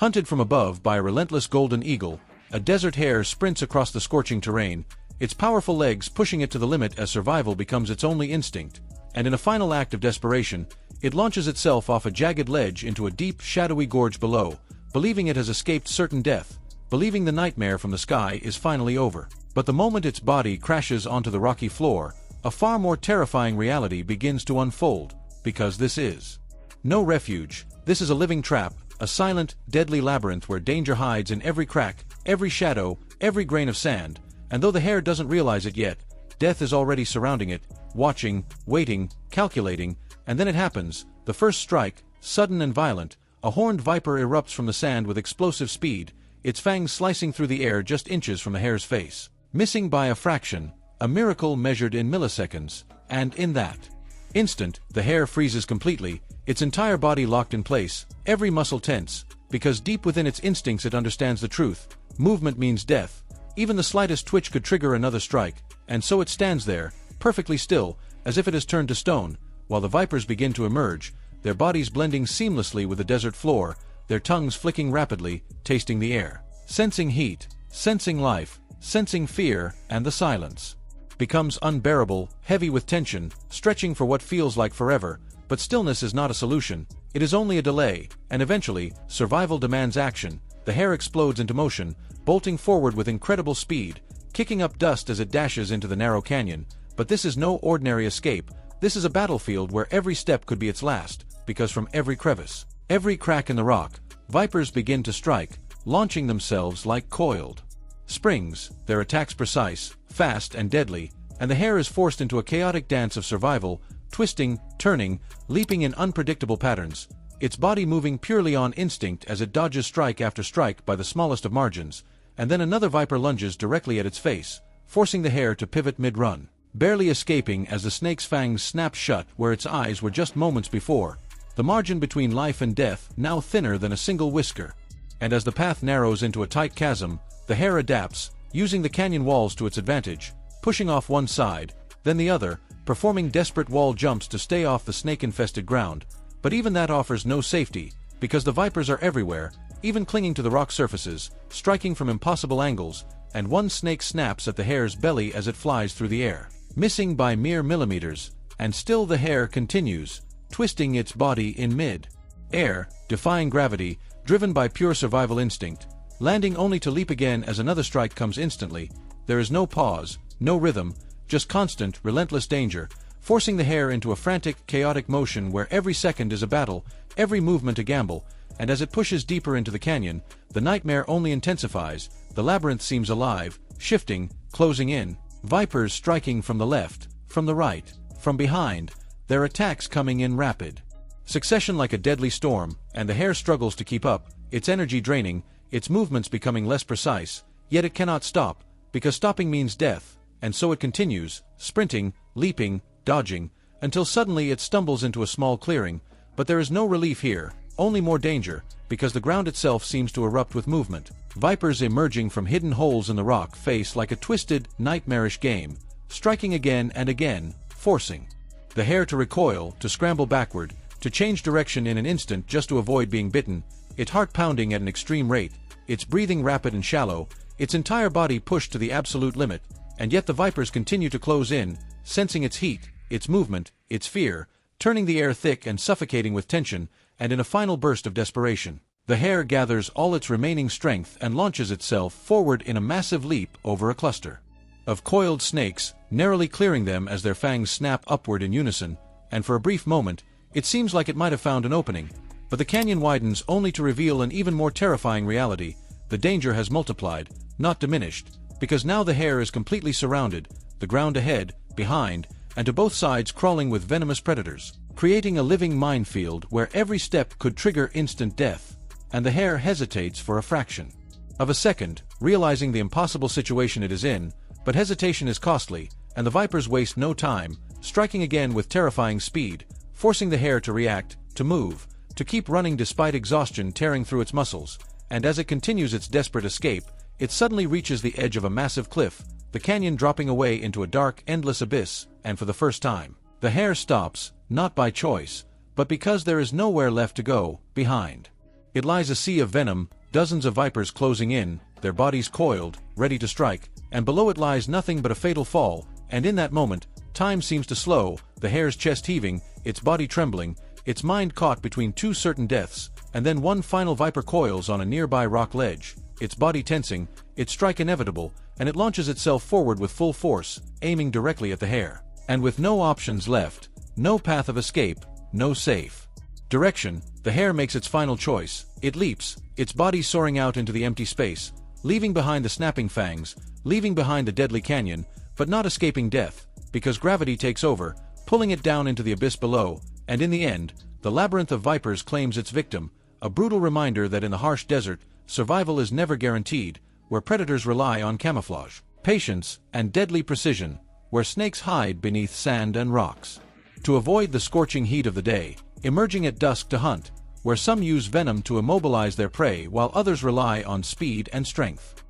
Hunted from above by a relentless golden eagle, a desert hare sprints across the scorching terrain, its powerful legs pushing it to the limit as survival becomes its only instinct, and in a final act of desperation, it launches itself off a jagged ledge into a deep, shadowy gorge below, believing it has escaped certain death, believing the nightmare from the sky is finally over. But the moment its body crashes onto the rocky floor, a far more terrifying reality begins to unfold, because this is no refuge, this is a living trap, a silent, deadly labyrinth where danger hides in every crack, every shadow, every grain of sand, and though the hare doesn't realize it yet, death is already surrounding it, watching, waiting, calculating, and then it happens, the first strike, sudden and violent, a horned viper erupts from the sand with explosive speed, its fangs slicing through the air just inches from the hare's face. Missing by a fraction, a miracle measured in milliseconds, and in that instant, the hare freezes completely, its entire body locked in place, every muscle tense, because deep within its instincts it understands the truth, movement means death, even the slightest twitch could trigger another strike, and so it stands there, perfectly still, as if it has turned to stone, while the vipers begin to emerge, their bodies blending seamlessly with the desert floor, their tongues flicking rapidly, tasting the air, sensing heat, sensing life, sensing fear, and the silence becomes unbearable, heavy with tension, stretching for what feels like forever, but stillness is not a solution, it is only a delay, and eventually, survival demands action, the hare explodes into motion, bolting forward with incredible speed, kicking up dust as it dashes into the narrow canyon, but this is no ordinary escape, this is a battlefield where every step could be its last, because from every crevice, every crack in the rock, vipers begin to strike, launching themselves like coiled springs, their attacks precise, fast and deadly, and the hare is forced into a chaotic dance of survival, twisting, turning, leaping in unpredictable patterns, its body moving purely on instinct as it dodges strike after strike by the smallest of margins, and then another viper lunges directly at its face, forcing the hare to pivot mid-run, barely escaping as the snake's fangs snap shut where its eyes were just moments before, the margin between life and death now thinner than a single whisker. And as the path narrows into a tight chasm, the hare adapts, using the canyon walls to its advantage, pushing off one side, then the other, performing desperate wall jumps to stay off the snake-infested ground, but even that offers no safety, because the vipers are everywhere, even clinging to the rock surfaces, striking from impossible angles, and one snake snaps at the hare's belly as it flies through the air, missing by mere millimeters, and still the hare continues, twisting its body in mid-air, defying gravity, driven by pure survival instinct, landing only to leap again as another strike comes instantly. There is no pause, no rhythm, just constant, relentless danger, forcing the hare into a frantic, chaotic motion where every second is a battle, every movement a gamble, and as it pushes deeper into the canyon, the nightmare only intensifies, the labyrinth seems alive, shifting, closing in, vipers striking from the left, from the right, from behind, their attacks coming in rapid succession like a deadly storm, and the hare struggles to keep up, its energy draining, its movements becoming less precise, yet it cannot stop, because stopping means death, and so it continues, sprinting, leaping, dodging, until suddenly it stumbles into a small clearing, but there is no relief here, only more danger, because the ground itself seems to erupt with movement. Vipers emerging from hidden holes in the rock face like a twisted, nightmarish game, striking again and again, forcing the hare to recoil, to scramble backward, to change direction in an instant just to avoid being bitten, its heart pounding at an extreme rate, its breathing rapid and shallow, its entire body pushed to the absolute limit, and yet the vipers continue to close in, sensing its heat, its movement, its fear, turning the air thick and suffocating with tension, and in a final burst of desperation, the hare gathers all its remaining strength and launches itself forward in a massive leap over a cluster of coiled snakes, narrowly clearing them as their fangs snap upward in unison, and for a brief moment, it seems like it might have found an opening, but the canyon widens only to reveal an even more terrifying reality. The danger has multiplied, not diminished, because now the hare is completely surrounded, the ground ahead, behind, and to both sides crawling with venomous predators, creating a living minefield where every step could trigger instant death, and the hare hesitates for a fraction of a second, realizing the impossible situation it is in, but hesitation is costly, and the vipers waste no time, striking again with terrifying speed, forcing the hare to react, to move, to keep running despite exhaustion tearing through its muscles, and as it continues its desperate escape, it suddenly reaches the edge of a massive cliff, the canyon dropping away into a dark, endless abyss, and for the first time, the hare stops, not by choice, but because there is nowhere left to go, behind. It lies a sea of venom, dozens of vipers closing in, their bodies coiled, ready to strike, and below it lies nothing but a fatal fall, and in that moment, time seems to slow, the hare's chest heaving, its body trembling, its mind caught between two certain deaths, and then one final viper coils on a nearby rock ledge, its body tensing, its strike inevitable, and it launches itself forward with full force, aiming directly at the hare. And with no options left, no path of escape, no safe direction, the hare makes its final choice. It leaps, its body soaring out into the empty space, leaving behind the snapping fangs, leaving behind the deadly canyon, but not escaping death, because gravity takes over, pulling it down into the abyss below, and in the end, the labyrinth of vipers claims its victim, a brutal reminder that in the harsh desert, survival is never guaranteed, where predators rely on camouflage, patience, and deadly precision, where snakes hide beneath sand and rocks. To avoid the scorching heat of the day, emerging at dusk to hunt, where some use venom to immobilize their prey while others rely on speed and strength.